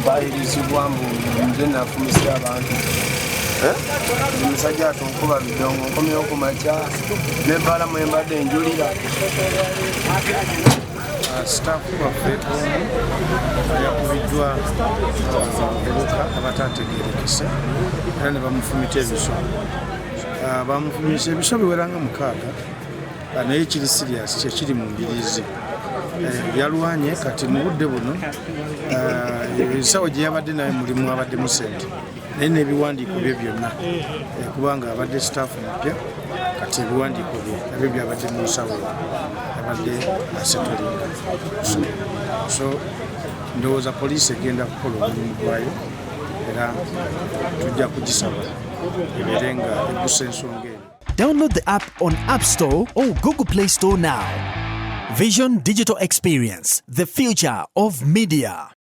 Bayirizibwa mbu nze nafumisa abantu omusajja atunkuba bidongo nkomyewo ku makya nebbala mwembadde enjulira sitaafu waffe yakubiddwa ebuka abatategeerekese era ne bamufumita ebiso bamufumisa ebiso biweranga 6 naye kiri sirias kyekiri mu mbiriizi yalwanye kati mu budde buno ebisawo gye yabadde naye mulimu abaddemu sente naye n'ebiwandiiko bye byonna kubanga abadde sitaafu mupya kati ebiwandiiko bye nabyo byabadde mu nsawo yabadde asetolinga so ndowooza poliisi egenda kukola omulimu gwayo era tujja kugisaba ebeere nga eggusa ensonga eno. Download the app on App Store or Google Play Store now. Vision Digital Experience, the future of media.